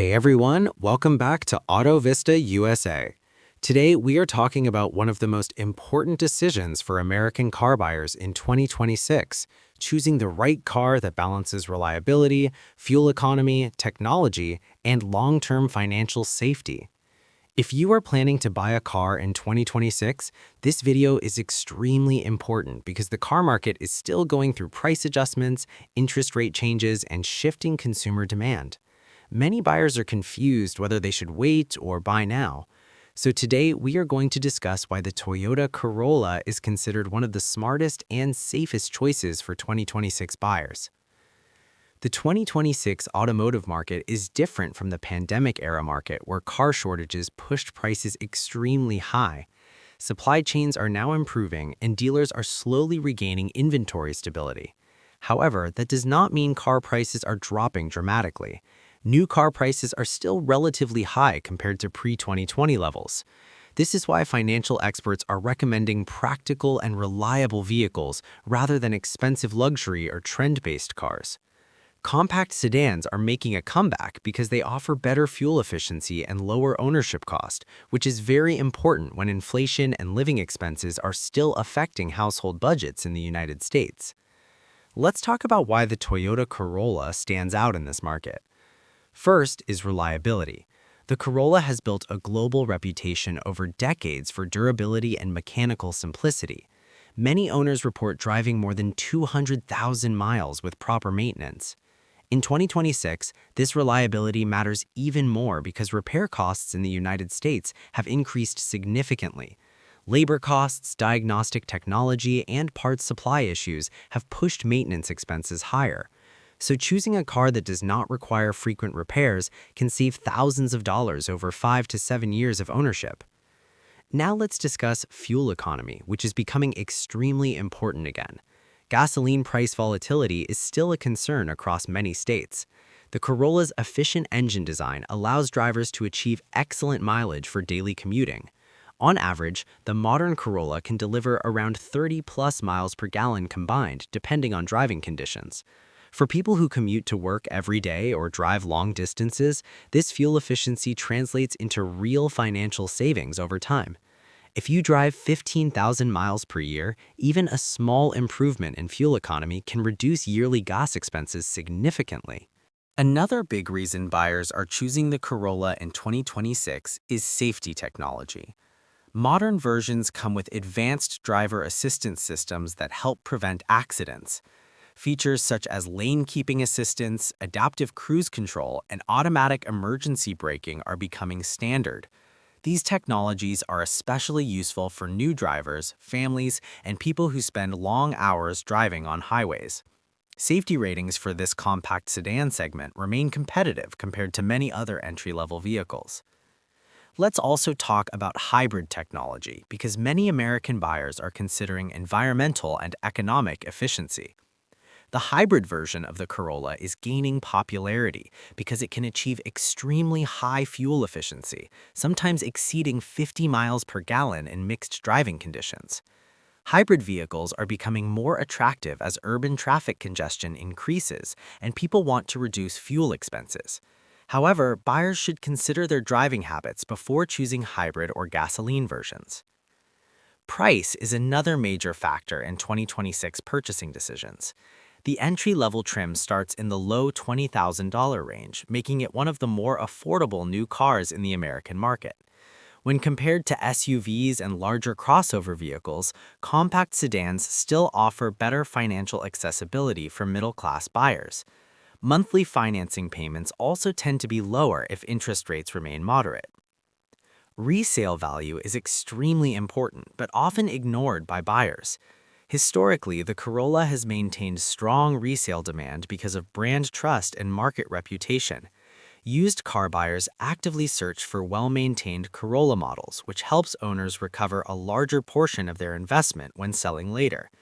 Hey everyone, welcome back to Auto Vista USA. Today we are talking about one of the most important decisions for American car buyers in 2026, choosing the right car that balances reliability, fuel economy, technology, and long-term financial safety. If you are planning to buy a car in 2026, this video is extremely important because the car market is still going through price adjustments, interest rate changes, and shifting consumer demand. Many buyers are confused whether they should wait or buy now. So today we are going to discuss why the Toyota Corolla is considered one of the smartest and safest choices for 2026 buyers. The 2026 automotive market is different from the pandemic-era market where car shortages pushed prices extremely high. Supply chains are now improving and dealers are slowly regaining inventory stability. However, that does not mean car prices are dropping dramatically. New car prices are still relatively high compared to pre-2020 levels. This is why financial experts are recommending practical and reliable vehicles rather than expensive luxury or trend-based cars. Compact sedans are making a comeback because they offer better fuel efficiency and lower ownership cost, which is very important when inflation and living expenses are still affecting household budgets in the United States. Let's talk about why the Toyota Corolla stands out in this market. First is reliability. The Corolla has built a global reputation over decades for durability and mechanical simplicity. Many owners report driving more than 200,000 miles with proper maintenance. In 2026, this reliability matters even more because repair costs in the United States have increased significantly. Labor costs, diagnostic technology, and parts supply issues have pushed maintenance expenses higher. So choosing a car that does not require frequent repairs can save thousands of dollars over 5 to 7 years of ownership. Now let's discuss fuel economy, which is becoming extremely important again. Gasoline price volatility is still a concern across many states. The Corolla's efficient engine design allows drivers to achieve excellent mileage for daily commuting. On average, the modern Corolla can deliver around 30+ miles per gallon combined, depending on driving conditions. For people who commute to work every day or drive long distances, this fuel efficiency translates into real financial savings over time. If you drive 15,000 miles per year, even a small improvement in fuel economy can reduce yearly gas expenses significantly. Another big reason buyers are choosing the Corolla in 2026 is safety technology. Modern versions come with advanced driver assistance systems that help prevent accidents. Features such as lane keeping assistance, adaptive cruise control, and automatic emergency braking are becoming standard. These technologies are especially useful for new drivers, families, and people who spend long hours driving on highways. Safety ratings for this compact sedan segment remain competitive compared to many other entry-level vehicles. Let's also talk about hybrid technology because many American buyers are considering environmental and economic efficiency. The hybrid version of the Corolla is gaining popularity because it can achieve extremely high fuel efficiency, sometimes exceeding 50 miles per gallon in mixed driving conditions. Hybrid vehicles are becoming more attractive as urban traffic congestion increases and people want to reduce fuel expenses. However, buyers should consider their driving habits before choosing hybrid or gasoline versions. Price is another major factor in 2026 purchasing decisions. The entry-level trim starts in the low $20,000 range, making it one of the more affordable new cars in the American market. When compared to SUVs and larger crossover vehicles, compact sedans still offer better financial accessibility for middle-class buyers. Monthly financing payments also tend to be lower if interest rates remain moderate. Resale value is extremely important but often ignored by buyers. Historically, the Corolla has maintained strong resale demand because of brand trust and market reputation. Used car buyers actively search for well-maintained Corolla models, which helps owners recover a larger portion of their investment when selling later.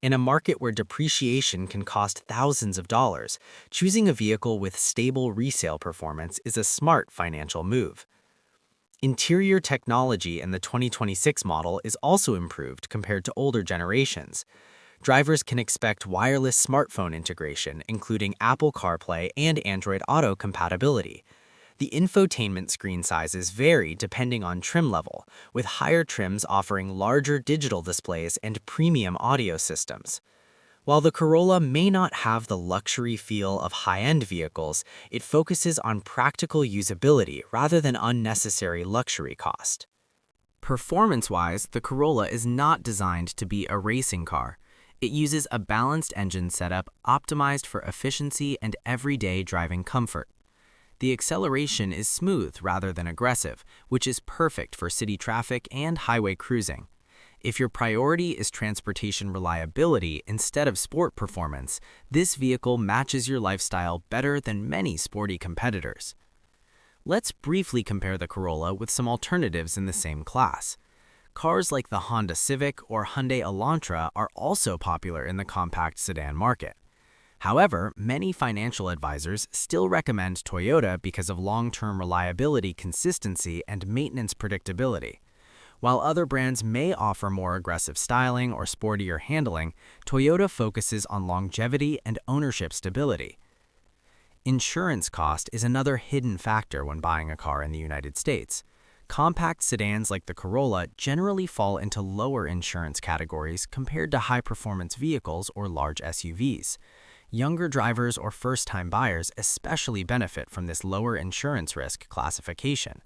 In a market where depreciation can cost thousands of dollars, choosing a vehicle with stable resale performance is a smart financial move. Interior technology in the 2026 model is also improved compared to older generations. Drivers can expect wireless smartphone integration, including Apple CarPlay and Android Auto compatibility. The infotainment screen sizes vary depending on trim level, with higher trims offering larger digital displays and premium audio systems. While the Corolla may not have the luxury feel of high-end vehicles, it focuses on practical usability rather than unnecessary luxury cost. Performance-wise, the Corolla is not designed to be a racing car. It uses a balanced engine setup optimized for efficiency and everyday driving comfort. The acceleration is smooth rather than aggressive, which is perfect for city traffic and highway cruising. If your priority is transportation reliability instead of sport performance, this vehicle matches your lifestyle better than many sporty competitors. Let's briefly compare the Corolla with some alternatives in the same class. Cars like the Honda Civic or Hyundai Elantra are also popular in the compact sedan market. However, many financial advisors still recommend Toyota because of long-term reliability, consistency, and maintenance predictability. While other brands may offer more aggressive styling or sportier handling, Toyota focuses on longevity and ownership stability. Insurance cost is another hidden factor when buying a car in the United States. Compact sedans like the Corolla generally fall into lower insurance categories compared to high-performance vehicles or large SUVs. Younger drivers or first-time buyers especially benefit from this lower insurance risk classification.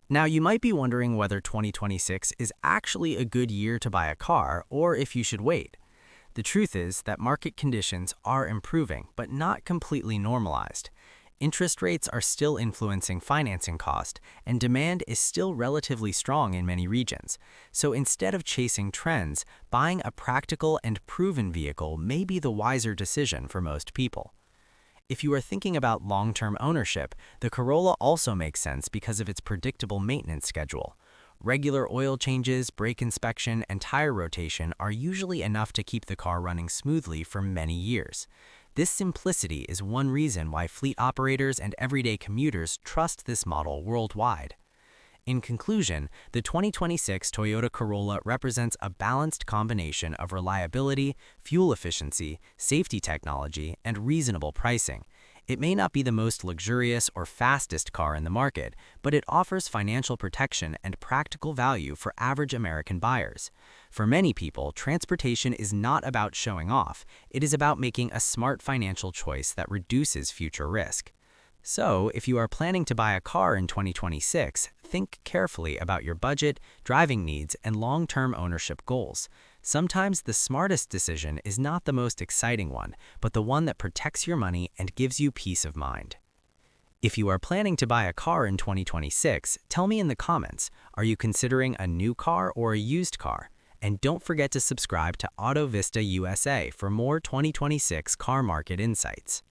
Now, you might be wondering whether 2026 is actually a good year to buy a car or if you should wait. The truth is that market conditions are improving, but not completely normalized. Interest rates are still influencing financing cost, and demand is still relatively strong in many regions. So instead of chasing trends, buying a practical and proven vehicle may be the wiser decision for most people. If you are thinking about long-term ownership, the Corolla also makes sense because of its predictable maintenance schedule. Regular oil changes, brake inspection, and tire rotation are usually enough to keep the car running smoothly for many years. This simplicity is one reason why fleet operators and everyday commuters trust this model worldwide. In conclusion, the 2026 Toyota Corolla represents a balanced combination of reliability, fuel efficiency, safety technology, and reasonable pricing. It may not be the most luxurious or fastest car in the market, but it offers financial protection and practical value for average American buyers. For many people, transportation is not about showing off. It is about making a smart financial choice that reduces future risk. So, if you are planning to buy a car in 2026, think carefully about your budget, driving needs, and long-term ownership goals. Sometimes the smartest decision is not the most exciting one, but the one that protects your money and gives you peace of mind. If you are planning to buy a car in 2026, tell me in the comments, are you considering a new car or a used car? And don't forget to subscribe to Auto Vista USA for more 2026 car market insights.